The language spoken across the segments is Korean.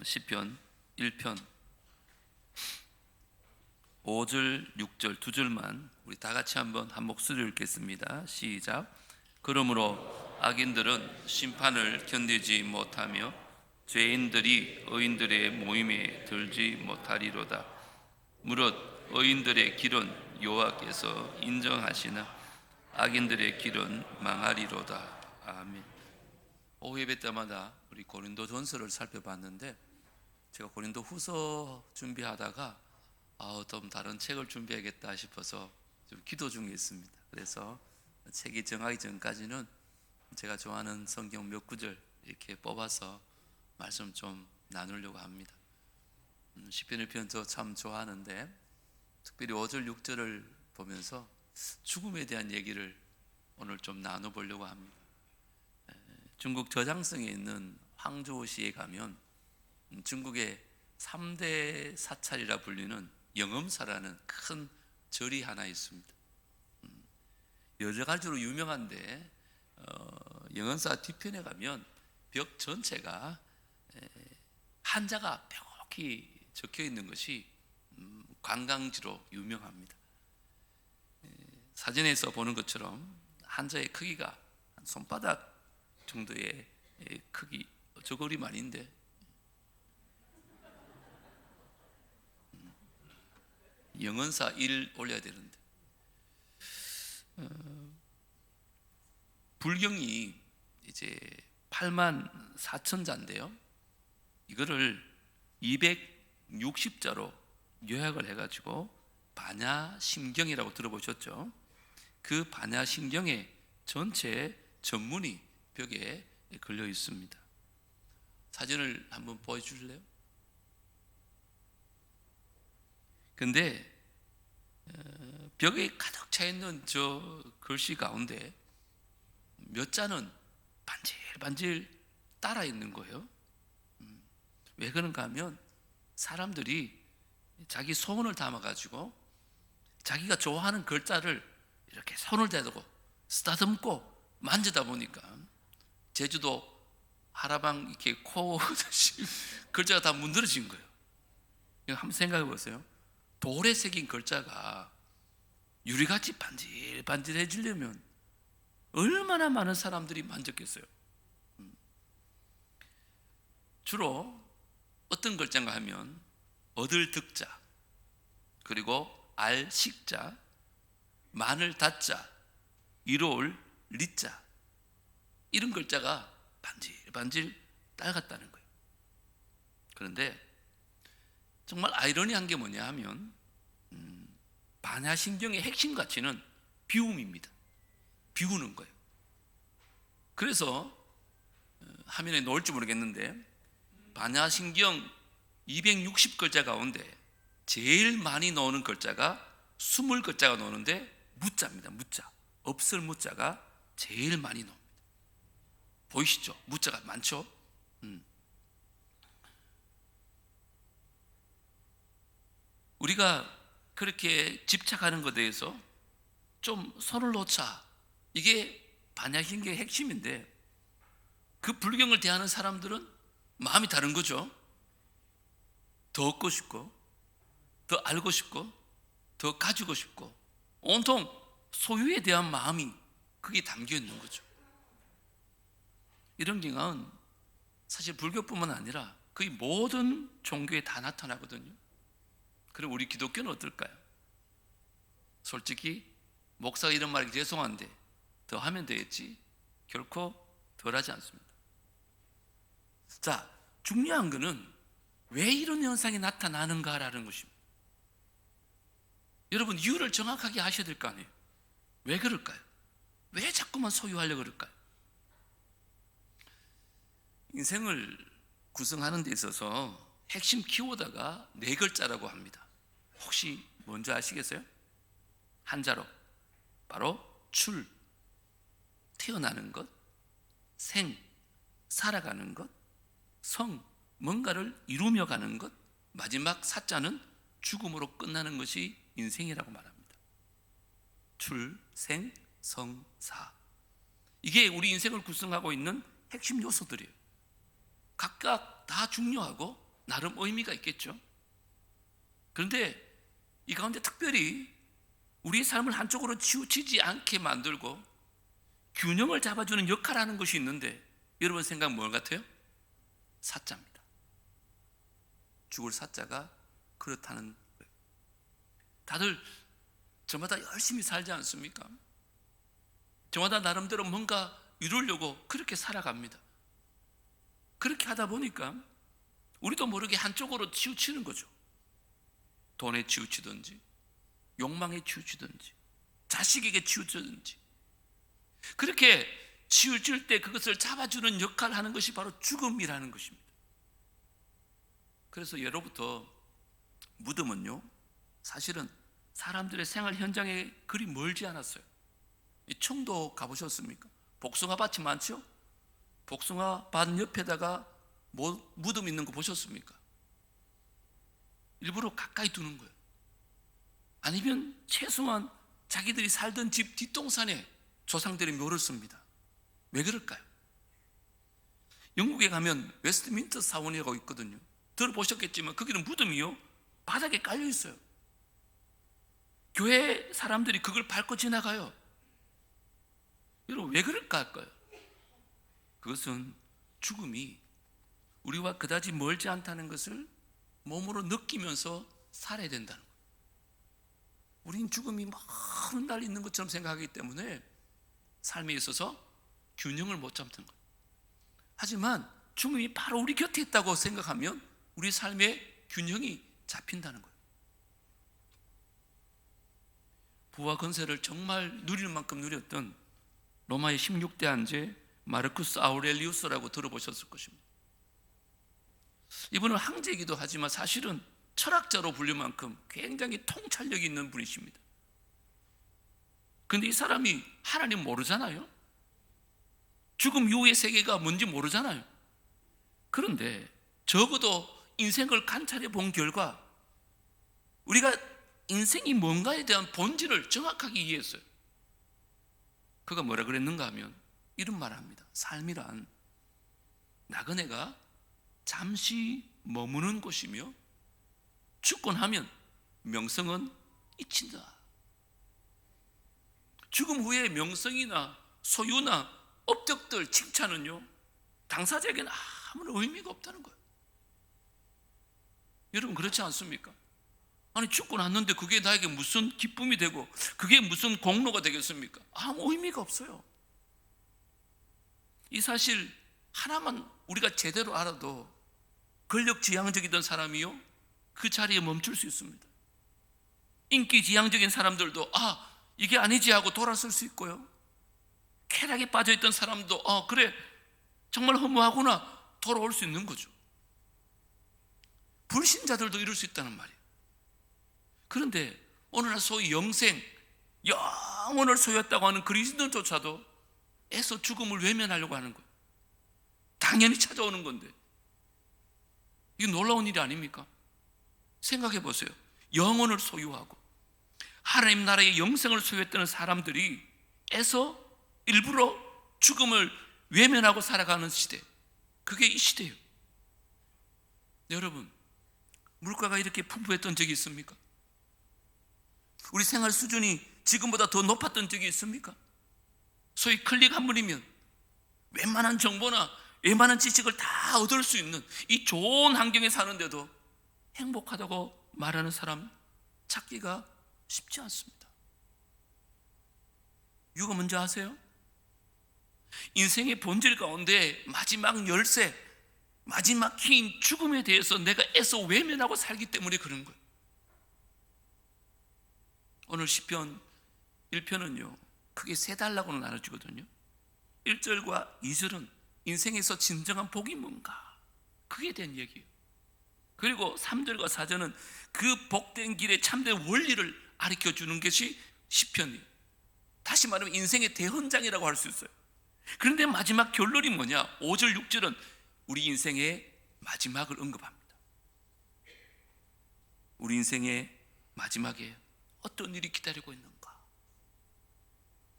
시편 1편 5절 6절 두 줄만 우리 다 같이 한번 한 목소리로 읽겠습니다. 시작. 그러므로 악인들은 심판을 견디지 못하며 죄인들이 의인들의 모임에 들지 못하리로다. 무릇 의인들의 길은 여호와께서 인정하시나 악인들의 길은 망하리로다. 아멘. 오후 예배 때마다 우리 고린도전서를 살펴봤는데 제가 고린도 후서 준비하다가 좀 다른 책을 준비하겠다 싶어서 좀 기도 중에 있습니다. 그래서 책이 정하기 전까지는 제가 좋아하는 성경 몇 구절 이렇게 뽑아서 말씀 좀 나누려고 합니다. 시편 1편 저 참 좋아하는데 특별히 5절 6절을 보면서 죽음에 대한 얘기를 오늘 좀 나눠보려고 합니다. 중국 저장성에 있는 황주시에 가면 중국의 3대 사찰이라 불리는 영엄사라는 큰 절이 하나 있습니다. 여러 가지로 유명한데 영엄사 뒤편에 가면 벽 전체가 한자가 벽이 적혀 있는 것이 관광지로 유명합니다. 사진에서 보는 것처럼 한자의 크기가 한 손바닥 정도의 크기, 저 그림 아닌데 영언사 1 올려야 되는데 불경이 이제 8만 4천 자인데요, 이거를 260자로 요약을 해가지고 반야심경이라고 들어보셨죠? 그 반야심경의 전체 전문이 벽에 걸려 있습니다. 사진을 한번 보여주실래요? 근데 벽에 가득 차 있는 저 글씨 가운데 몇 자는 반질반질 따라 있는 거예요. 왜 그런가 하면 사람들이 자기 소원을 담아가지고 자기가 좋아하는 글자를 이렇게 손을 대고 쓰다듬고 만지다 보니까 제주도 하라방 이렇게 코 글자가 다 문드러진 거예요. 이거 한번 생각해 보세요. 돌에 새긴 글자가 유리같이 반질반질해지려면 얼마나 많은 사람들이 만졌겠어요. 주로 어떤 글자인가 하면 얻을 득자, 그리고 알 식자, 마늘 다자, 이로울 리자, 이런 글자가 반질반질 따갔다는 거예요. 그런데 정말 아이러니한 게 뭐냐 하면 반야심경의 핵심 가치는 비움입니다. 비우는 거예요. 그래서 화면에 놓을지 모르겠는데 반야심경 260글자 가운데 제일 많이 나오는 글자가 20글자가 나오는데 무자입니다. 무자. 없을 무자가 제일 많이 나옵니다. 보이시죠? 무자가 많죠? 우리가 그렇게 집착하는 것에 대해서 좀 손을 놓자, 이게 반야심경의 핵심인데 그 불경을 대하는 사람들은 마음이 다른 거죠. 더 얻고 싶고, 더 알고 싶고, 더 가지고 싶고, 온통 소유에 대한 마음이 그게 담겨 있는 거죠. 이런 경향은 사실 불교뿐만 아니라 거의 모든 종교에 다 나타나거든요. 그럼 우리 기독교는 어떨까요? 솔직히 목사가 이런 말이 죄송한데 더 하면 되겠지 결코 덜하지 않습니다. 자, 중요한 거는 왜 이런 현상이 나타나는가라는 것입니다. 여러분, 이유를 정확하게 아셔야 될 거 아니에요. 왜 그럴까요? 왜 자꾸만 소유하려고 그럴까요? 인생을 구성하는 데 있어서 핵심 키워드가 4글자라고 합니다. 혹시 뭔지 아시겠어요? 한자로 바로 출, 태어나는 것, 생, 살아가는 것, 성, 뭔가를 이루며 가는 것, 마지막 사자는 죽음으로 끝나는 것이 인생이라고 말합니다. 출, 생, 성, 사, 이게 우리 인생을 구성하고 있는 핵심 요소들이에요. 각각 다 중요하고 나름 의미가 있겠죠. 그런데 이 가운데 특별히 우리의 삶을 한쪽으로 치우치지 않게 만들고 균형을 잡아주는 역할을 하는 것이 있는데, 여러분 생각 뭘 같아요? 사자입니다. 죽을 사자가 그렇다는 거예요. 다들 저마다 열심히 살지 않습니까? 저마다 나름대로 뭔가 이루려고 그렇게 살아갑니다. 그렇게 하다 보니까 우리도 모르게 한쪽으로 치우치는 거죠. 돈에 치우치든지, 욕망에 치우치든지, 자식에게 치우치든지. 그렇게 치우칠 때 그것을 잡아주는 역할을 하는 것이 바로 죽음이라는 것입니다. 그래서 예로부터 무덤은요, 사실은 사람들의 생활 현장에 그리 멀지 않았어요. 이 청도 가보셨습니까? 복숭아 밭이 많죠? 복숭아 밭 옆에다가 무덤 있는 거 보셨습니까? 일부러 가까이 두는 거예요. 아니면 최소한 자기들이 살던 집 뒷동산에 조상들의 묘를 씁니다. 왜 그럴까요? 영국에 가면 웨스트민스터 사원이라고 있거든요. 들어보셨겠지만 거기는 무덤이요, 바닥에 깔려 있어요. 교회 사람들이 그걸 밟고 지나가요. 여러분 왜 그럴까 할까요? 그것은 죽음이 우리와 그다지 멀지 않다는 것을 몸으로 느끼면서 살아야 된다는 거예요. 우린 죽음이 먼 날 있는 것처럼 생각하기 때문에 삶에 있어서 균형을 못 잡는 거예요. 하지만 죽음이 바로 우리 곁에 있다고 생각하면 우리 삶의 균형이 잡힌다는 거예요. 부와 권세를 정말 누릴 만큼 누렸던 로마의 16대 황제 마르쿠스 아우렐리우스라고 들어보셨을 것입니다. 이분은 황제이기도 하지만 사실은 철학자로 불릴 만큼 굉장히 통찰력이 있는 분이십니다. 그런데 이 사람이 하나님 모르잖아요. 죽음 이후의 세계가 뭔지 모르잖아요. 그런데 적어도 인생을 관찰해 본 결과 우리가 인생이 뭔가에 대한 본질을 정확하게 이해했어요. 그가 뭐라 그랬는가 하면 이런 말을 합니다. 삶이란 나그네가 잠시 머무는 곳이며 죽고 나면 명성은 잊힌다. 죽음 후에 명성이나 소유나 업적들, 칭찬은요, 당사자에게는 아무런 의미가 없다는 거예요. 여러분 그렇지 않습니까? 아니 죽고 났는데 그게 나에게 무슨 기쁨이 되고 그게 무슨 공로가 되겠습니까? 아무 의미가 없어요. 이 사실 하나만 우리가 제대로 알아도 권력지향적이던 사람이요, 그 자리에 멈출 수 있습니다. 인기지향적인 사람들도 이게 아니지 하고 돌아설 수 있고요, 쾌락에 빠져있던 사람도 그래 정말 허무하구나 돌아올 수 있는 거죠. 불신자들도 이럴 수 있다는 말이에요. 그런데 오늘날 소위 영생, 영혼을 소유했다고 하는 그리스도인조차도 애써 죽음을 외면하려고 하는 거예요. 당연히 찾아오는 건데 이게 놀라운 일이 아닙니까? 생각해 보세요. 영혼을 소유하고 하나님 나라의 영생을 소유했다는 사람들이 애써 일부러 죽음을 외면하고 살아가는 시대, 그게 이 시대예요. 여러분 물가가 이렇게 풍부했던 적이 있습니까? 우리 생활 수준이 지금보다 더 높았던 적이 있습니까? 소위 클릭 한 번이면 웬만한 정보나 웬만한 지식을 다 얻을 수 있는 이 좋은 환경에 사는데도 행복하다고 말하는 사람 찾기가 쉽지 않습니다. 이유가 뭔지 아세요? 인생의 본질 가운데 마지막 열쇠, 마지막 키인 죽음에 대해서 내가 애써 외면하고 살기 때문에 그런 거예요. 오늘 시편 1편은요 크게 세 단락으로 나눠지거든요. 1절과 2절은 인생에서 진정한 복이 뭔가, 그게 대한 얘기예요. 그리고 3절과 4절은 그 복된 길의 참된 원리를 가르쳐주는 것이 시편이에요. 다시 말하면 인생의 대헌장이라고 할 수 있어요. 그런데 마지막 결론이 뭐냐? 5절, 6절은 우리 인생의 마지막을 언급합니다. 우리 인생의 마지막에 어떤 일이 기다리고 있는가,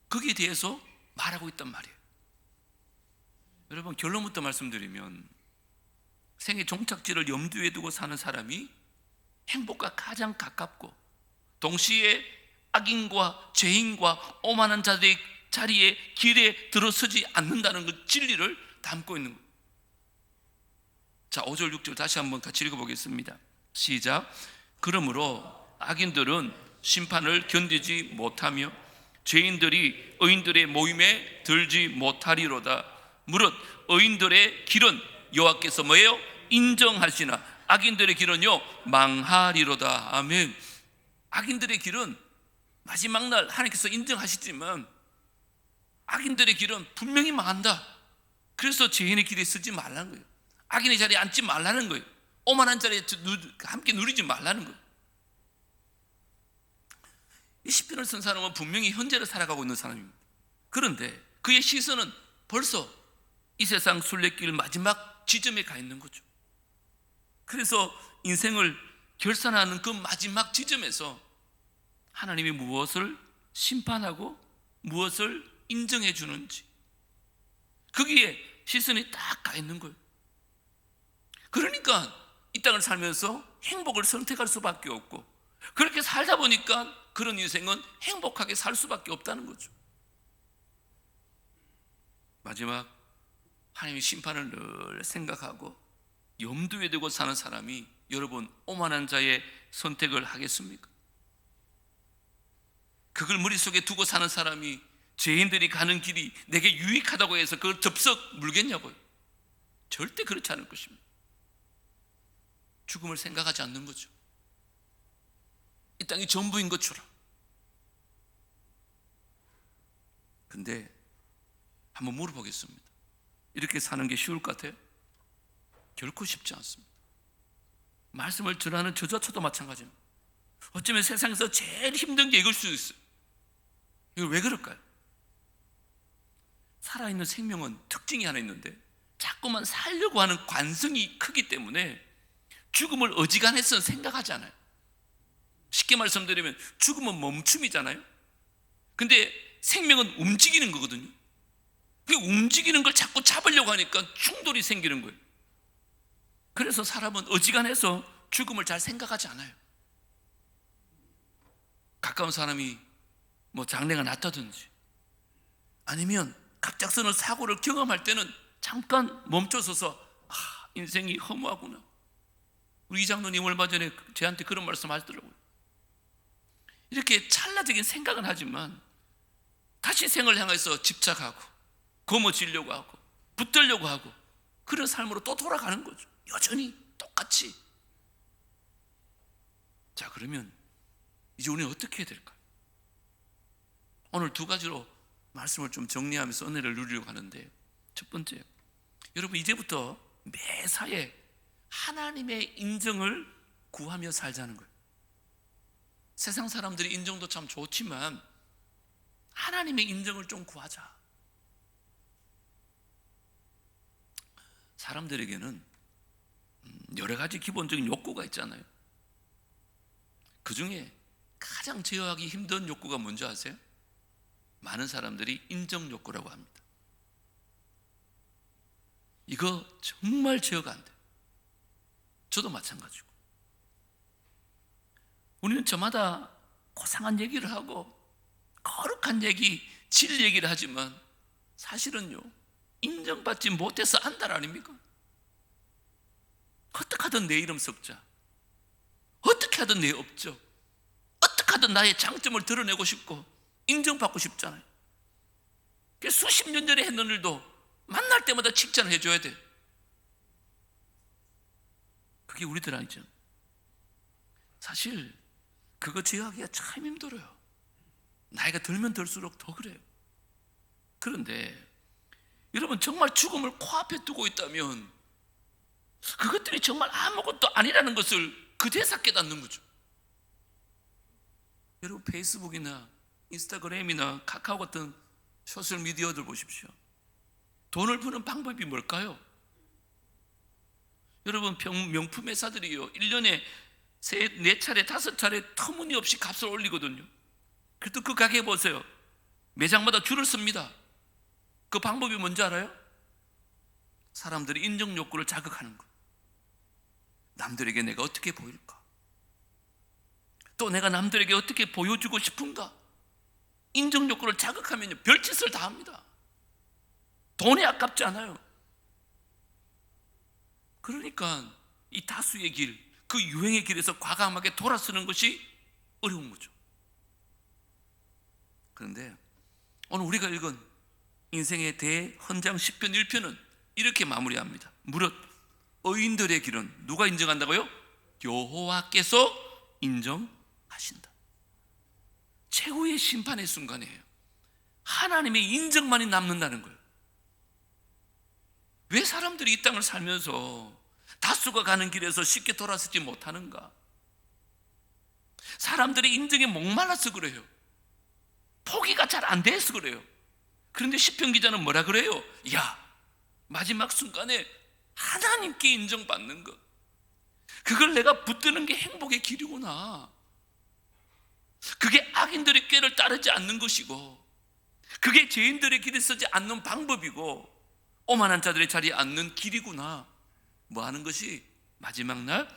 거기에 대해서 말하고 있단 말이에요. 여러분 결론부터 말씀드리면 생의 종착지를 염두에 두고 사는 사람이 행복과 가장 가깝고, 동시에 악인과 죄인과 오만한 자들의 자리에 길에 들어서지 않는다는 그 진리를 담고 있는 거예요. 자, 5절 6절 다시 한번 같이 읽어보겠습니다. 시작. 그러므로 악인들은 심판을 견디지 못하며 죄인들이 의인들의 모임에 들지 못하리로다. 무릇 의인들의 길은 여호와께서 뭐예요? 인정하시나 악인들의 길은요 망하리로다. 아멘. 악인들의 길은 마지막 날 하나님께서 인정하시지만 악인들의 길은 분명히 망한다. 그래서 죄인의 길에 서지 말라는 거예요. 악인의 자리에 앉지 말라는 거예요. 오만한 자리에 함께 누리지 말라는 거예요. 이 시편을 쓴 사람은 분명히 현재를 살아가고 있는 사람입니다. 그런데 그의 시선은 벌써 이 세상 순례길 마지막 지점에 가 있는 거죠. 그래서 인생을 결산하는 그 마지막 지점에서 하나님이 무엇을 심판하고 무엇을 인정해 주는지 거기에 시선이 딱 가 있는 거예요. 그러니까 이 땅을 살면서 행복을 선택할 수밖에 없고, 그렇게 살다 보니까 그런 인생은 행복하게 살 수밖에 없다는 거죠. 마지막 하나님의 심판을 늘 생각하고 염두에 두고 사는 사람이 여러분 오만한 자의 선택을 하겠습니까? 그걸 머릿속에 두고 사는 사람이 죄인들이 가는 길이 내게 유익하다고 해서 그걸 덥석 물겠냐고요? 절대 그렇지 않을 것입니다. 죽음을 생각하지 않는 거죠. 이 땅이 전부인 것처럼. 근데 한번 물어보겠습니다. 이렇게 사는 게 쉬울 것 같아요? 결코 쉽지 않습니다. 말씀을 전하는 저조차도 마찬가지입니다. 어쩌면 세상에서 제일 힘든 게 이걸 수도 있어요. 이거 왜 그럴까요? 살아있는 생명은 특징이 하나 있는데 자꾸만 살려고 하는 관성이 크기 때문에 죽음을 어지간해서 생각하지 않아요. 쉽게 말씀드리면 죽음은 멈춤이잖아요. 근데 생명은 움직이는 거거든요. 그 움직이는 걸 자꾸 잡으려고 하니까 충돌이 생기는 거예요. 그래서 사람은 어지간해서 죽음을 잘 생각하지 않아요. 가까운 사람이 뭐 장래가 났다든지 아니면 갑작스러운 사고를 경험할 때는 잠깐 멈춰서서 인생이 허무하구나. 우리 이장로님 얼마 전에 저한테 그런 말씀 하시더라고요. 이렇게 찰나적인 생각은 하지만 다시 생을 향해서 집착하고 거머쥐려고 하고 붙들려고 하고 그런 삶으로 또 돌아가는 거죠. 여전히 똑같이. 자, 그러면 이제 우리는 어떻게 해야 될까요? 오늘 두 가지로 말씀을 좀 정리하면서 은혜를 누리려고 하는데, 첫 번째, 여러분 이제부터 매사에 하나님의 인정을 구하며 살자는 거예요. 세상 사람들이 인정도 참 좋지만 하나님의 인정을 좀 구하자. 사람들에게는 여러 가지 기본적인 욕구가 있잖아요. 그 중에 가장 제어하기 힘든 욕구가 뭔지 아세요? 많은 사람들이 인정 욕구라고 합니다. 이거 정말 제어가 안 돼요. 저도 마찬가지고. 우리는 저마다 고상한 얘기를 하고 거룩한 얘기, 진리 얘기를 하지만 사실은요, 인정받지 못해서 안달 아닙니까? 어떻게 하든 내 이름 썩자, 어떻게 하든 내 업적, 어떻게 하든 나의 장점을 드러내고 싶고 인정받고 싶잖아요. 수십 년 전에 했는 일도 만날 때마다 칭찬을 해줘야 돼. 그게 우리들 아니죠. 사실 그거 제어하기가 참 힘들어요. 나이가 들면 들수록 더 그래요. 그런데 여러분 정말 죽음을 코앞에 두고 있다면 그것들이 정말 아무것도 아니라는 것을 그제서 깨닫는 거죠. 여러분 페이스북이나 인스타그램이나 카카오 같은 소셜미디어들 보십시오. 돈을 버는 방법이 뭘까요? 여러분 명품 회사들이요 1년에 4차례 5차례 터무니없이 값을 올리거든요. 그래도 그 가게 보세요. 매장마다 줄을 섭니다. 그 방법이 뭔지 알아요? 사람들이 인정 욕구를 자극하는 거. 남들에게 내가 어떻게 보일까? 또 내가 남들에게 어떻게 보여주고 싶은가? 인정 욕구를 자극하면요, 별짓을 다 합니다. 돈이 아깝지 않아요. 그러니까 이 다수의 길, 그 유행의 길에서 과감하게 돌아서는 것이 어려운 거죠. 그런데 오늘 우리가 읽은 인생의 대헌장 10편 1편은 이렇게 마무리합니다. 무릇 의인들의 길은 누가 인정한다고요? 여호와께서 인정하신다. 최후의 심판의 순간이에요. 하나님의 인정만이 남는다는 거예요. 왜 사람들이 이 땅을 살면서 다수가 가는 길에서 쉽게 돌아서지 못하는가? 사람들의 인정에 목말라서 그래요. 포기가 잘 안 돼서 그래요. 그런데 시편 기자는 뭐라 그래요? 야, 마지막 순간에 하나님께 인정받는 것, 그걸 내가 붙드는 게 행복의 길이구나. 그게 악인들의 꾀를 따르지 않는 것이고, 그게 죄인들의 길에 서지 않는 방법이고, 오만한 자들의 자리에 앉는 길이구나. 뭐 하는 것이 마지막 날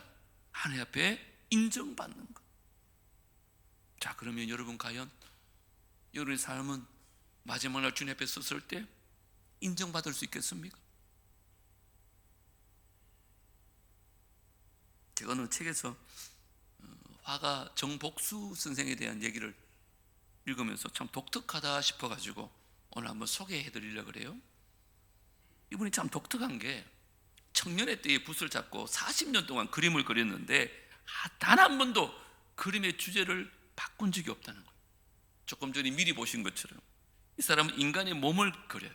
하나님 앞에 인정받는 것. 자, 그러면 여러분, 과연 여러분의 삶은 마지막 날 주님 앞에 섰을 때 인정받을 수 있겠습니까? 제가 어느 책에서 화가 정복수 선생에 대한 얘기를 읽으면서 참 독특하다 싶어가지고 오늘 한번 소개해 드리려고 그래요. 이분이 참 독특한 게 청년의 때에 붓을 잡고 40년 동안 그림을 그렸는데 단 한 번도 그림의 주제를 바꾼 적이 없다는 거예요. 조금 전에 미리 보신 것처럼 이 사람은 인간의 몸을 그려요.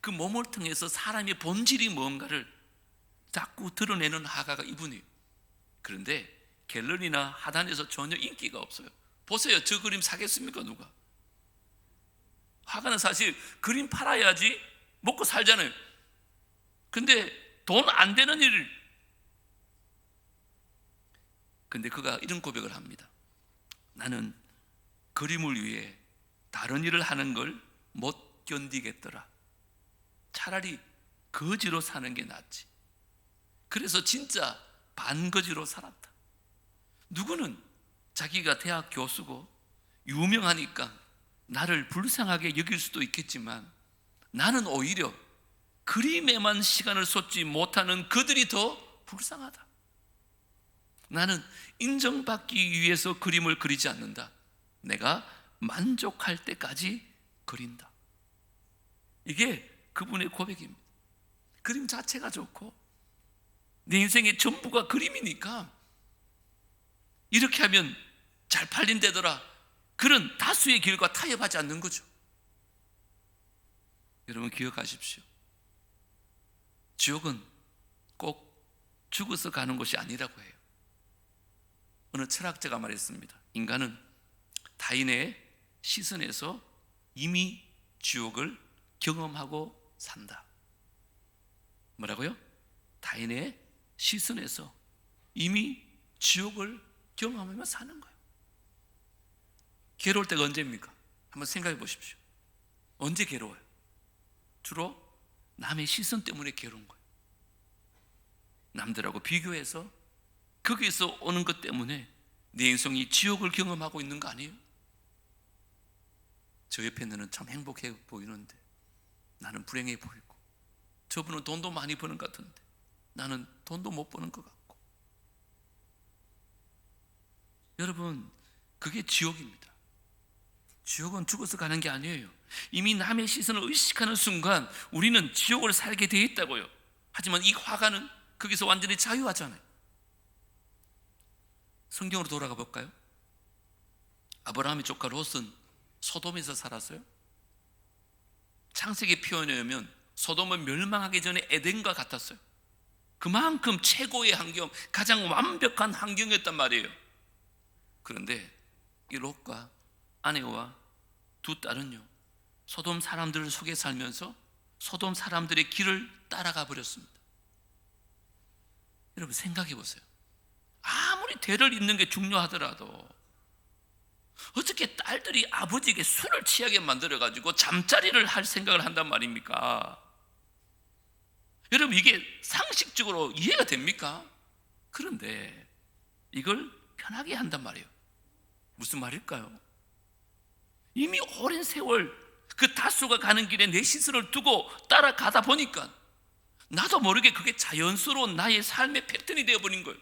그 몸을 통해서 사람의 본질이 뭔가를 자꾸 드러내는 화가가 이분이에요. 그런데 갤러리나 하단에서 전혀 인기가 없어요. 보세요, 저 그림 사겠습니까 누가? 화가는 사실 그림 팔아야지 먹고 살잖아요. 근데 돈 안 되는 일을, 근데 그가 이런 고백을 합니다. 나는 그림을 위해 다른 일을 하는 걸 못 견디겠더라. 차라리 거지로 사는 게 낫지. 그래서 진짜 반거지로 살았다. 누구는 자기가 대학 교수고 유명하니까 나를 불쌍하게 여길 수도 있겠지만 나는 오히려 그림에만 시간을 쏟지 못하는 그들이 더 불쌍하다. 나는 인정받기 위해서 그림을 그리지 않는다. 내가 만족할 때까지 그린다. 이게 그분의 고백입니다. 그림 자체가 좋고 내 인생의 전부가 그림이니까 이렇게 하면 잘 팔린다더라. 그런 다수의 길과 타협하지 않는 거죠. 여러분 기억하십시오. 지옥은 꼭 죽어서 가는 곳이 아니라고 해요. 어느 철학자가 말했습니다. 인간은 타인의 시선에서 이미 지옥을 경험하고 산다. 뭐라고요? 타인의 시선에서 이미 지옥을 경험하며 사는 거예요. 괴로울 때가 언제입니까? 한번 생각해 보십시오. 언제 괴로워요? 주로 남의 시선 때문에 괴로운 거예요. 남들하고 비교해서 거기에서 오는 것 때문에 내 인생이 지옥을 경험하고 있는 거 아니에요? 저 옆에는 참 행복해 보이는데 나는 불행해 보이고, 저분은 돈도 많이 버는 것 같은데 나는 돈도 못 버는 것 같고. 여러분, 그게 지옥입니다. 지옥은 죽어서 가는 게 아니에요. 이미 남의 시선을 의식하는 순간 우리는 지옥을 살게 되어 있다고요. 하지만 이 화가는 거기서 완전히 자유하잖아요. 성경으로 돌아가 볼까요? 아브라함의 조카 롯은 소돔에서 살았어요. 창세기 표현에 의하면 소돔은 멸망하기 전에 에덴과 같았어요. 그만큼 최고의 환경, 가장 완벽한 환경이었단 말이에요. 그런데 이 롯과 아내와 두 딸은요, 소돔 사람들 속에 살면서 소돔 사람들의 길을 따라가 버렸습니다. 여러분 생각해 보세요. 아무리 대를 잇는 게 중요하더라도 어떻게 딸들이 아버지에게 술을 취하게 만들어가지고 잠자리를 할 생각을 한단 말입니까? 여러분 이게 상식적으로 이해가 됩니까? 그런데 이걸 편하게 한단 말이에요. 무슨 말일까요? 이미 오랜 세월 그 다소가 가는 길에 내 시선을 두고 따라가다 보니까 나도 모르게 그게 자연스러운 나의 삶의 패턴이 되어버린 거예요.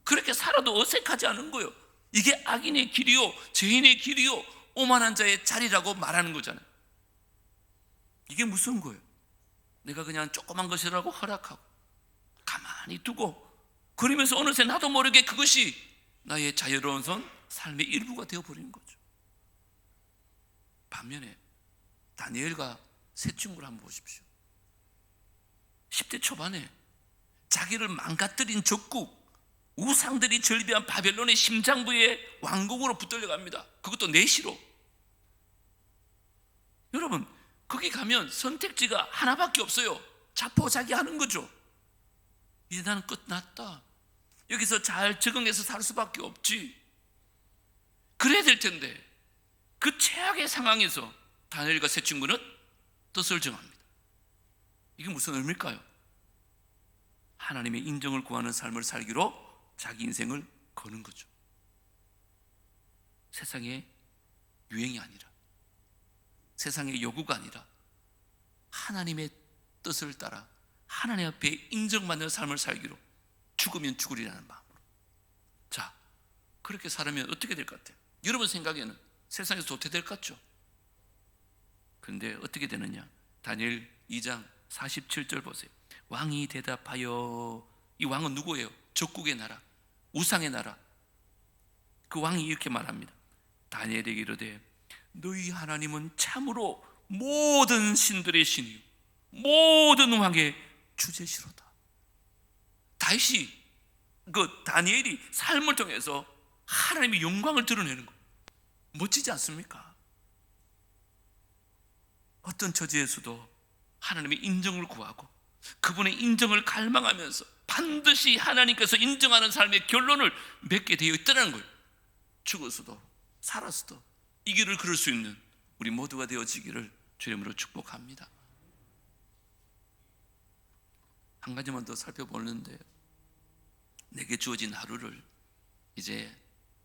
그렇게 살아도 어색하지 않은 거예요. 이게 악인의 길이요, 죄인의 길이요, 오만한 자의 자리라고 말하는 거잖아요. 이게 무서운 거예요. 내가 그냥 조그만 것이라고 허락하고 가만히 두고 그러면서 어느새 나도 모르게 그것이 나의 자유로운 삶의 일부가 되어버리는 거죠. 반면에 다니엘과 세 친구를 한번 보십시오. 10대 초반에 자기를 망가뜨린 적국, 우상들이 절비한 바벨론의 심장부의 왕국으로 붙들려갑니다. 그것도 내시로. 여러분, 거기 가면 선택지가 하나밖에 없어요. 자포자기하는 거죠. 이제 나는 끝났다. 여기서 잘 적응해서 살 수밖에 없지. 그래야 될 텐데 그 최악의 상황에서 다니엘과 세 친구는 뜻을 정합니다. 이게 무슨 의미일까요? 하나님의 인정을 구하는 삶을 살기로 자기 인생을 거는 거죠. 세상의 유행이 아니라, 세상의 요구가 아니라 하나님의 뜻을 따라 하나님 앞에 인정받는 삶을 살기로, 죽으면 죽으리라는 마음으로. 자, 그렇게 살면 어떻게 될 것 같아요? 여러분 생각에는 세상에서 도태될 것 같죠? 그런데 어떻게 되느냐? 다니엘 2장 47절 보세요. 왕이 대답하여, 이 왕은 누구예요? 적국의 나라, 우상의 나라. 그 왕이 이렇게 말합니다. 다니엘에게 이르되 너희 하나님은 참으로 모든 신들의 신이요 모든 왕의 주제시로다. 다시 그 다니엘이 삶을 통해서 하나님의 영광을 드러내는 거 멋지지 않습니까? 어떤 처지에서도 하나님의 인정을 구하고 그분의 인정을 갈망하면서 반드시 하나님께서 인정하는 삶의 결론을 맺게 되어 있다는 거예요. 죽어서도 살았어도 이 길을 걸을 수 있는 우리 모두가 되어지기를 주의 이름으로 축복합니다. 한 가지만 더 살펴보는데, 내게 주어진 하루를 이제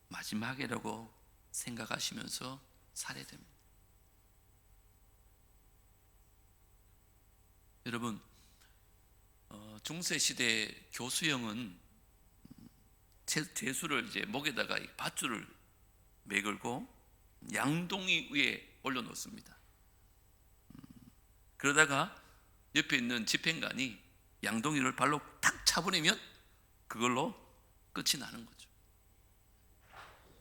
마지막이라고 생각하시면서 살아야 됩니다. 여러분, 중세 시대 교수형은 제수를 이제 목에다가 밧줄을 매걸고 양동이 위에 올려놓습니다. 그러다가 옆에 있는 집행관이 양동이를 발로 탁 차버리면 그걸로 끝이 나는 거죠.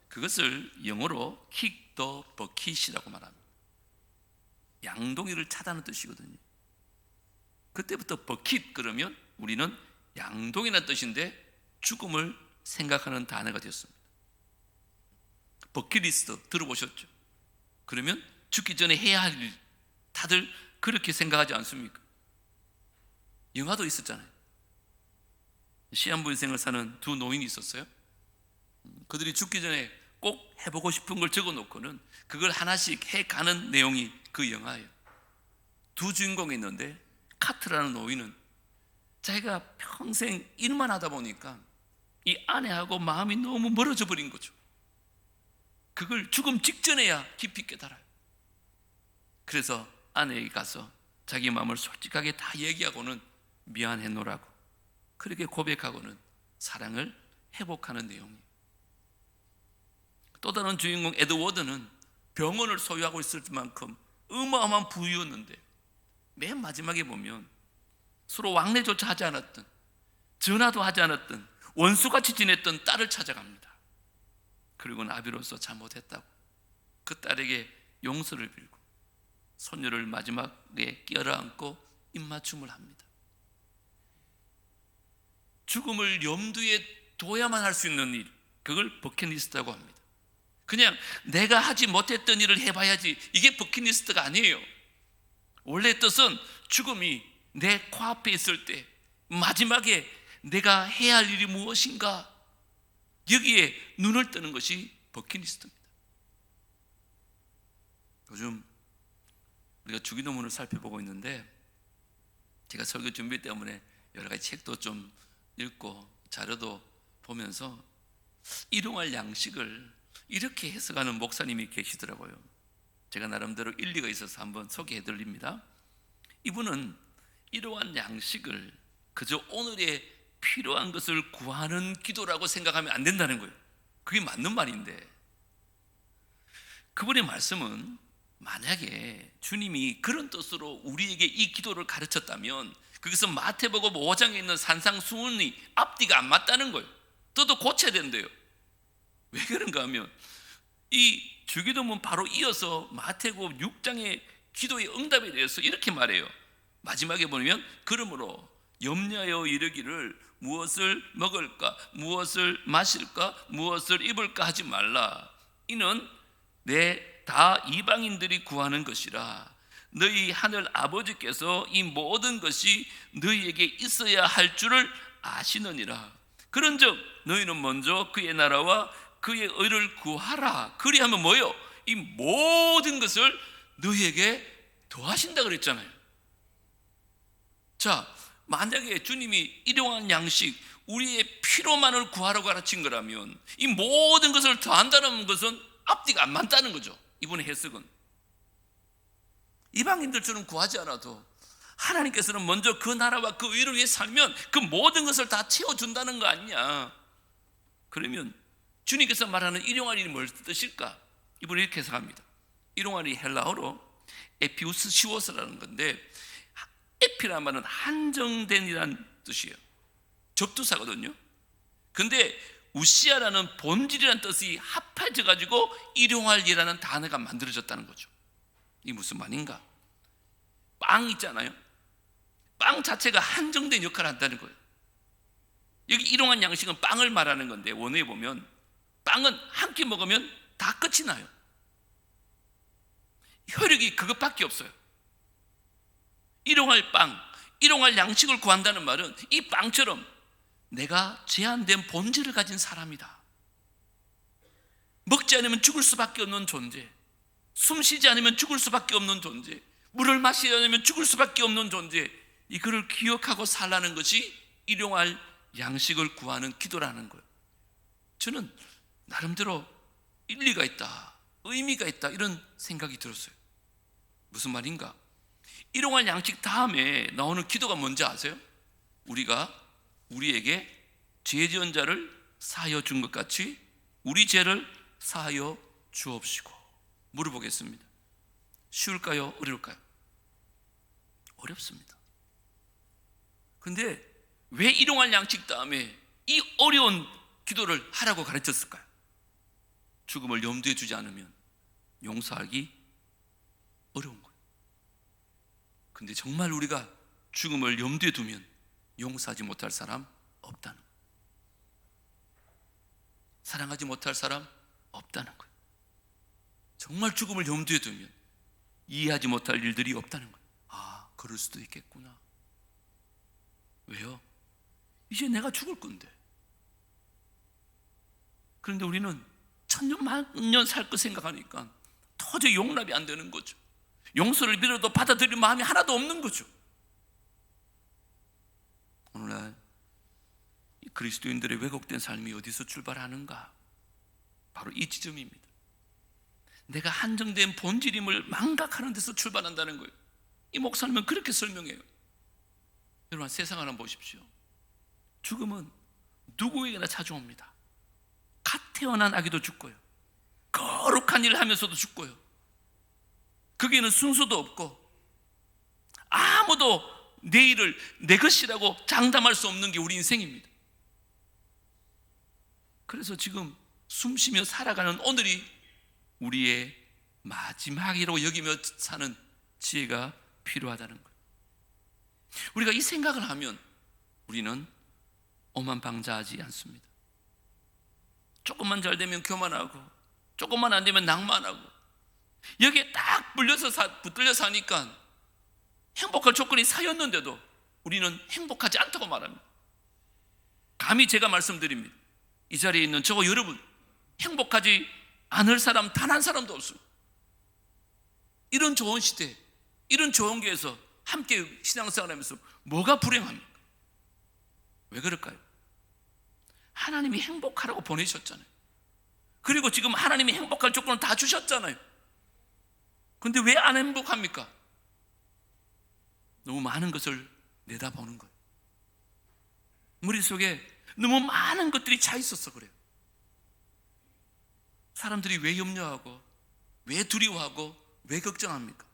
그것을 영어로 kick the bucket이라고 말합니다. 양동이를 차다는 뜻이거든요. 그때부터 버킷 그러면 우리는 양동이라는 뜻인데 죽음을 생각하는 단어가 되었습니다. 버킷리스트 들어보셨죠? 그러면 죽기 전에 해야 할 일, 다들 그렇게 생각하지 않습니까? 영화도 있었잖아요. 시한부 인생을 사는 두 노인이 있었어요. 그들이 죽기 전에 꼭 해보고 싶은 걸 적어놓고는 그걸 하나씩 해가는 내용이 그 영화예요. 두 주인공이 있는데 카트라는 노인은 자기가 평생 일만 하다 보니까 이 아내하고 마음이 너무 멀어져 버린 거죠. 그걸 죽음 직전에야 깊이 깨달아요. 그래서 아내에게 가서 자기 마음을 솔직하게 다 얘기하고는 미안해노라고 그렇게 고백하고는 사랑을 회복하는 내용이에요. 또 다른 주인공 에드워드는 병원을 소유하고 있을 만큼 어마어마한 부유였는데 맨 마지막에 보면 서로 왕래조차 하지 않았던, 전화도 하지 않았던, 원수같이 지냈던 딸을 찾아갑니다. 그리고 나비로서 잘못했다고 그 딸에게 용서를 빌고 손녀를 마지막에 껴안고 입맞춤을 합니다. 죽음을 염두에 둬야만 할 수 있는 일, 그걸 버킷리스트라고 합니다. 그냥 내가 하지 못했던 일을 해봐야지, 이게 버킷리스트가 아니에요. 원래 뜻은 죽음이 내 코앞에 있을 때 마지막에 내가 해야 할 일이 무엇인가, 여기에 눈을 뜨는 것이 버킷리스트입니다. 요즘 우리가 주기도문을 살펴보고 있는데 제가 설교 준비 때문에 여러 가지 책도 좀 읽고 자료도 보면서 일용할 양식을 이렇게 해석하는 목사님이 계시더라고요. 제가 나름대로 일리가 있어서 한번 소개해 드립니다. 이분은 이러한 양식을 그저 오늘의 필요한 것을 구하는 기도라고 생각하면 안 된다는 거예요. 그게 맞는 말인데, 그분의 말씀은 만약에 주님이 그런 뜻으로 우리에게 이 기도를 가르쳤다면 그것은 마태복음 5장에 있는 산상수훈이 앞뒤가 안 맞다는 거예요. 또도 고쳐야 된대요. 왜 그런가 하면 이 주기도문 바로 이어서 마태복음 6장의 기도의 응답에 대해서 이렇게 말해요. 마지막에 보면 그러므로 염려하여 이르기를 무엇을 먹을까, 무엇을 마실까, 무엇을 입을까 하지 말라. 이는 내 다 이방인들이 구하는 것이라. 너희 하늘 아버지께서 이 모든 것이 너희에게 있어야 할 줄을 아시느니라. 그런즉 너희는 먼저 그의 나라와 그의 의를 구하라. 그리하면 뭐요? 이 모든 것을 너희에게 더하신다 그랬잖아요. 자, 만약에 주님이 일용할 양식, 우리의 필요만을 구하라고 가르친 거라면 이 모든 것을 더한다는 것은 앞뒤가 안 맞다는 거죠. 이분의 해석은 이방인들처럼 구하지 않아도 하나님께서는 먼저 그 나라와 그 의를 위해 살면 그 모든 것을 다 채워준다는 거 아니냐. 그러면 주님께서 말하는 일용할 일이 뭘 뜻일까? 이분이 이렇게 해석합니다. 일용할이 헬라어로 에피우스시오스라는 건데, 에피라는 말은 한정된이라는 뜻이에요. 접두사거든요. 근데 우시아라는 본질이라는 뜻이 합해져 가지고 일용할이라는 단어가 만들어졌다는 거죠. 이게 무슨 말인가? 빵 있잖아요. 빵 자체가 한정된 역할을 한다는 거예요. 여기 일용할 양식은 빵을 말하는 건데, 원어에 보면 빵은 한 끼 먹으면 다 끝이 나요. 효력이 그것밖에 없어요. 일용할 빵, 일용할 양식을 구한다는 말은 이 빵처럼 내가 제한된 본질을 가진 사람이다. 먹지 않으면 죽을 수밖에 없는 존재, 숨 쉬지 않으면 죽을 수밖에 없는 존재, 물을 마시지 않으면 죽을 수밖에 없는 존재, 이거를 기억하고 살라는 것이 일용할 양식을 구하는 기도라는 거예요. 저는 나름대로 일리가 있다, 의미가 있다, 이런 생각이 들었어요. 무슨 말인가? 일용할 양식 다음에 나오는 기도가 뭔지 아세요? 우리가 우리에게 죄 지은 자를 사하여 준 것 같이 우리 죄를 사하여 주옵시고. 물어보겠습니다. 쉬울까요? 어려울까요? 어렵습니다. 근데 왜 일용할 양식 다음에 이 어려운 기도를 하라고 가르쳤을까요? 죽음을 염두에 두지 않으면 용서하기 어려운 거예요. 근데 정말 우리가 죽음을 염두에 두면 용서하지 못할 사람 없다는 거예요. 사랑하지 못할 사람 없다는 거예요. 정말 죽음을 염두에 두면 이해하지 못할 일들이 없다는 거예요. 아, 그럴 수도 있겠구나. 왜요? 이제 내가 죽을 건데. 그런데 우리는 천년 만년 살 거 생각하니까 도저히 용납이 안 되는 거죠. 용서를 빌어도 받아들일 마음이 하나도 없는 거죠. 오늘날 이 그리스도인들의 왜곡된 삶이 어디서 출발하는가? 바로 이 지점입니다. 내가 한정된 본질임을 망각하는 데서 출발한다는 거예요. 이 목사님은 그렇게 설명해요. 여러분, 세상을 한번 보십시오. 죽음은 누구에게나 찾아옵니다. 갓 태어난 아기도 죽고요, 거룩한 일을 하면서도 죽고요, 거기에는 순서도 없고 아무도 내일을 내 것이라고 장담할 수 없는 게 우리 인생입니다. 그래서 지금 숨쉬며 살아가는 오늘이 우리의 마지막이라고 여기며 사는 지혜가 필요하다는 거예요. 우리가 이 생각을 하면 우리는 오만방자하지 않습니다. 조금만 잘 되면 교만하고, 조금만 안 되면 낭만하고, 여기에 딱 붙들려 사니까 행복할 조건이 쌓였는데도 우리는 행복하지 않다고 말합니다. 감히 제가 말씀드립니다. 이 자리에 있는 저와 여러분, 행복하지 않을 사람 단 한 사람도 없습니다. 이런 좋은 시대, 이런 좋은 교회에서 함께 신앙생활하면서 뭐가 불행합니까? 왜 그럴까요? 하나님이 행복하라고 보내셨잖아요. 그리고 지금 하나님이 행복할 조건을 다 주셨잖아요. 근데 왜 안 행복합니까? 너무 많은 것을 내다보는 거예요. 머릿속에 너무 많은 것들이 차 있어서 그래요. 사람들이 왜 염려하고, 왜 두려워하고, 왜 걱정합니까?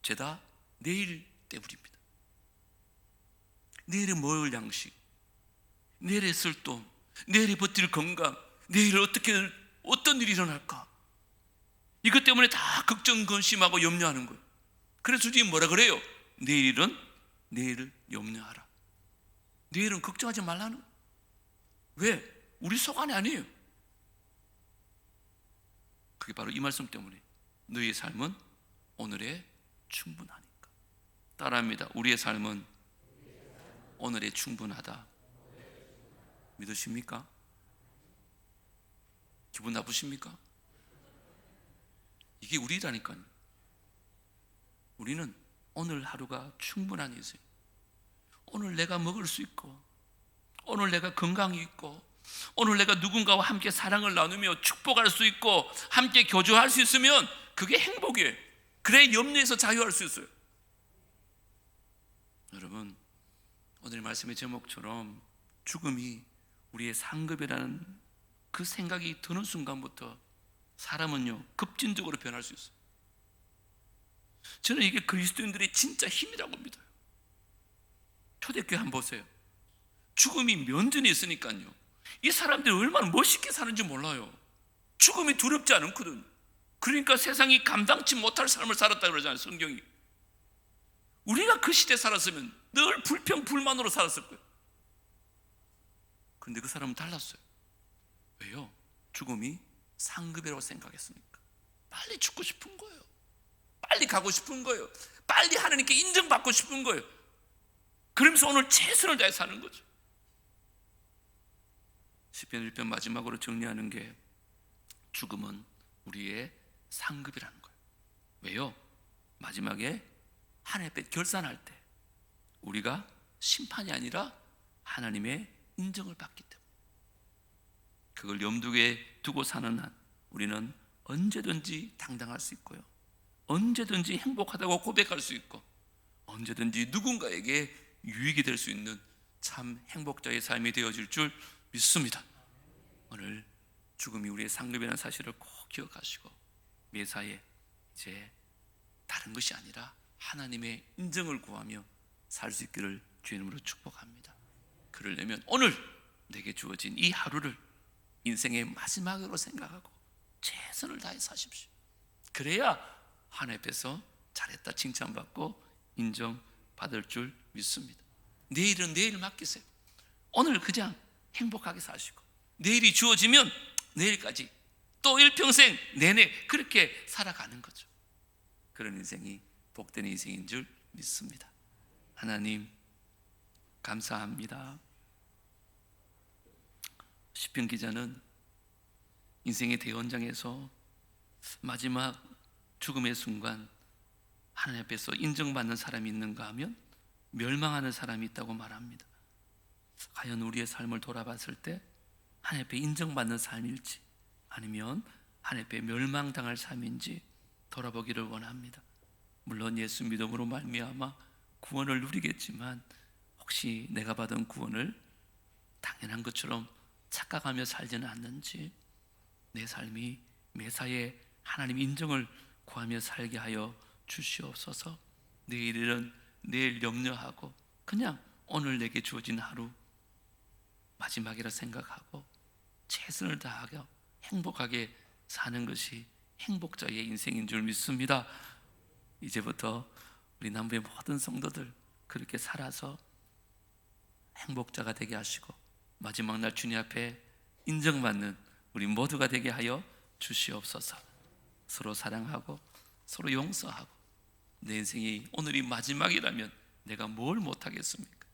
죄다 내일 때문입니다. 내일에 먹을 양식, 내일에 쓸 돈, 내일에 버틸 건강, 내일 어떤 일이 일어날까? 이것 때문에 다 걱정, 근심하고 염려하는 거예요. 그래서 주님이 뭐라 그래요? 내일은 내일을 염려하라. 내일은 걱정하지 말라는 거예요. 왜? 우리 속안이 아니에요. 그게 바로 이 말씀 때문에 너희의 삶은 오늘에 충분하니까. 따라합니다. 우리의 삶은 오늘에 충분하다. 믿으십니까? 기분 나쁘십니까? 이게 우리라니까요. 우리는 오늘 하루가 충분한 인생. 오늘 내가 먹을 수 있고, 오늘 내가 건강이 있고, 오늘 내가 누군가와 함께 사랑을 나누며 축복할 수 있고, 함께 교조할 수 있으면 그게 행복이에요. 그래 염려에서 자유할 수 있어요. 여러분, 오늘 말씀의 제목처럼 죽음이 우리의 상급이라는 그 생각이 드는 순간부터 사람은요 급진적으로 변할 수 있어요. 저는 이게 그리스도인들의 진짜 힘이라고 믿어요. 초대교회 한번 보세요. 죽음이 면전에 있으니까요, 이 사람들이 얼마나 멋있게 사는지 몰라요. 죽음이 두렵지 않거든. 그러니까 세상이 감당치 못할 삶을 살았다 그러잖아요, 성경이. 우리가 그 시대에 살았으면 늘 불평불만으로 살았을 거예요. 그런데 그 사람은 달랐어요. 왜요? 죽음이 상급이라고 생각했으니까. 빨리 죽고 싶은 거예요. 빨리 가고 싶은 거예요. 빨리 하나님께 인정받고 싶은 거예요. 그러면서 오늘 최선을 다해 사는 거죠. 시편 1편 마지막으로 정리하는 게 죽음은 우리의 상급이라는 거예요. 왜요? 마지막에 하나님 앞에 결산할 때 우리가 심판이 아니라 하나님의 인정을 받기 때문에, 그걸 염두에 두고 사는 한 우리는 언제든지 당당할 수 있고요, 언제든지 행복하다고 고백할 수 있고, 언제든지 누군가에게 유익이 될 수 있는 참 행복자의 삶이 되어질 줄 믿습니다. 오늘 죽음이 우리의 상급이라는 사실을 꼭 기억하시고 매사에 이제 다른 것이 아니라 하나님의 인정을 구하며 살 수 있기를 주의 이름으로 축복합니다. 그러려면 오늘 내게 주어진 이 하루를 인생의 마지막으로 생각하고 최선을 다해 사십시오. 그래야 하나님 앞에서 잘했다 칭찬받고 인정받을 줄 믿습니다. 내일은 내일 맡기세요. 오늘 그냥 행복하게 사시고, 내일이 주어지면 내일까지 또 일평생 내내 그렇게 살아가는 거죠. 그런 인생이 복된 인생인 줄 믿습니다. 하나님 감사합니다. 시편 기자는 인생의 대원장에서 마지막 죽음의 순간 하나님 앞에서 인정받는 사람이 있는가 하면 멸망하는 사람이 있다고 말합니다. 과연 우리의 삶을 돌아봤을 때 하나님 앞에 인정받는 삶일지 아니면 하나님 앞에 멸망당할 삶인지 돌아보기를 원합니다. 물론 예수 믿음으로 말미암아 구원을 누리겠지만 혹시 내가 받은 구원을 당연한 것처럼 착각하며 살지는 않는지, 내 삶이 매사에 하나님 인정을 구하며 살게 하여 주시옵소서. 내일은 내일 염려하고 그냥 오늘 내게 주어진 하루 마지막이라 생각하고 최선을 다하여 행복하게 사는 것이 행복자의 인생인 줄 믿습니다. 이제부터 우리 남부의 모든 성도들 그렇게 살아서 행복자가 되게 하시고 마지막 날 주님 앞에 인정받는 우리 모두가 되게 하여 주시옵소서. 서로 사랑하고 서로 용서하고, 내 인생이 오늘이 마지막이라면 내가 뭘 못하겠습니까?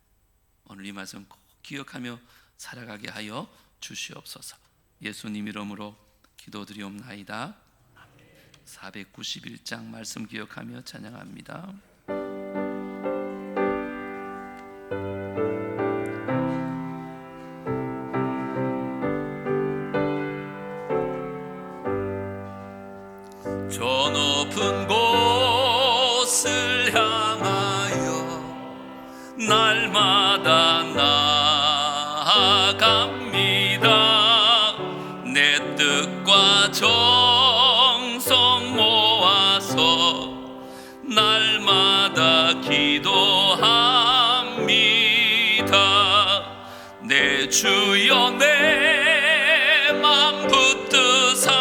오늘 이 말씀 꼭 기억하며 살아가게 하여 주시옵소서. 예수님 이름으로 기도드리옵나이다. 491장 말씀 기억하며 찬양합니다. 높은 곳을 향하여 날마다 나아갑니다. 내 뜻과 정성 모아서 날마다 기도합니다. 내 주여 내 맘 붙드사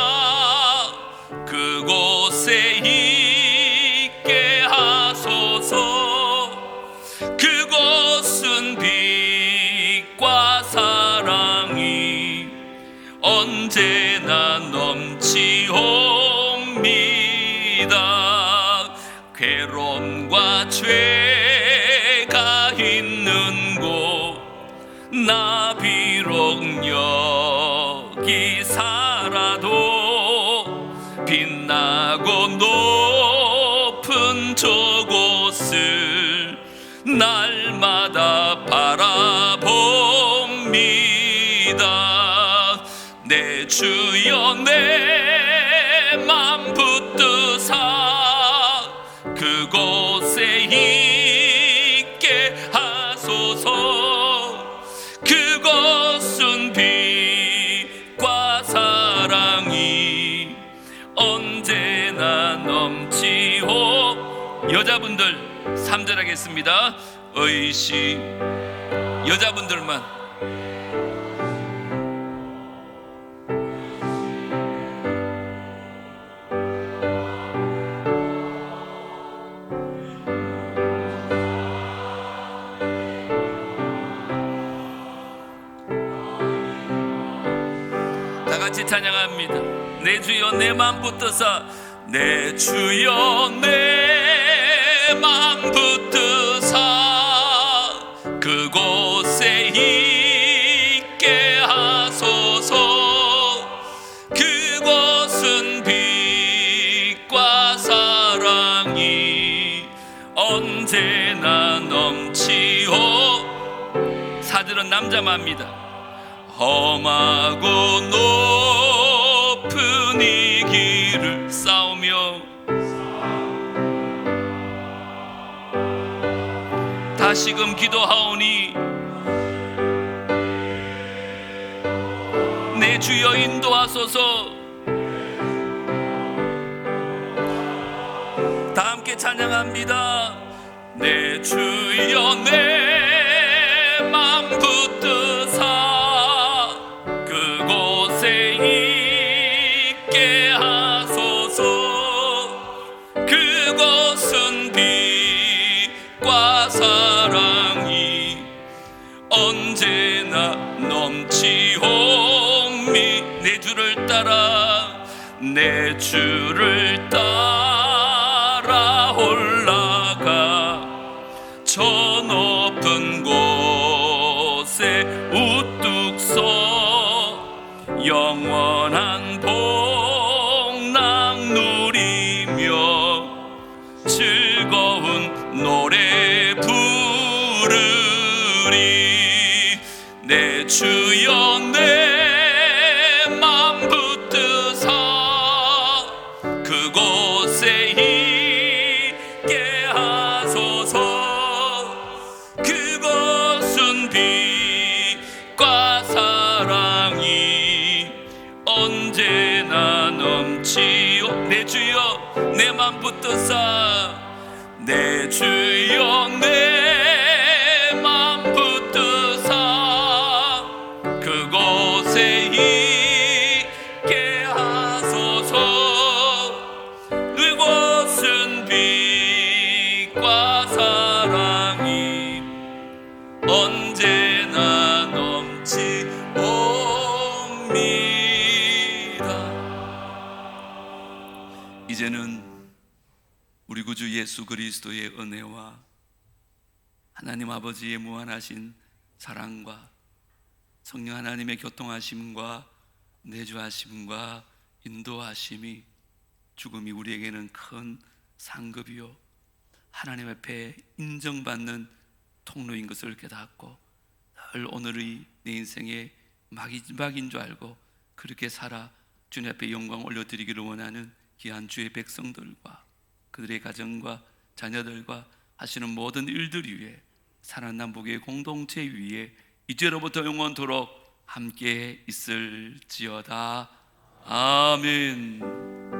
그곳에 있게 하소서. 그곳은 빛과 사랑이 언제나 넘치옵니다. 괴로움과 죄가 있는 곳 나 비록 여기 살아도 빛나고 높은 저곳을 날마다 바라봅니다. 내 주여 내 맘 붙드사 그곳에 있게 하소서. 그곳은 빛과 사랑이 언제나 넘치오. 여자분들 3절 하겠습니다. 의식 여자분들만. 다 같이 찬양합니다. 내 주여 내 맘 붙드사 내 주여 내 맘 붙드사 그곳에 있게 하소서. 그곳은 빛과 사랑이 언제나 넘치오. 4절은 남자마입니다. 험하고 높은 이 길을 싸우며 다시금 기도하오니 내 주여 인도하소서. 다 함께 찬양합니다. 내 주여 내 맘 붙드사 그곳에 있게 하소서. 그곳은 빛과 사랑이 언제나 넘치옵니. 내 주를 따라 내 주를 따라 올라가 저 높은 곳에 우뚝 서 영원한 복락 누리며 즐거운 노래 부르리. 내 주여 내 맘 붙드사 그곳에 있게 하소서. 그곳은 빛과 사랑이 언제나 넘치오. 내 주여 내 맘 붙드사 내 주여 내 맘 붙드사 그곳에 있게 하소서. 그곳은 빛과 사랑이 언제나 넘치옵니다. 이제는 우리 구주 예수 그리스도의 은혜와 하나님 아버지의 무한하신 사랑과 성령 하나님의 교통하심과 내주하심과 인도하심이 죽음이 우리에게는 큰 상급이요 하나님 앞에 인정받는 통로인 것을 깨닫고 늘 오늘의 내 인생의 마지막인 줄 알고 그렇게 살아 주님 앞에 영광 올려드리기를 원하는 귀한 주의 백성들과 그들의 가정과 자녀들과 하시는 모든 일들 위에 사랑남북의 공동체 위에 이제로부터 영원토록 함께 있을지어다. 아멘.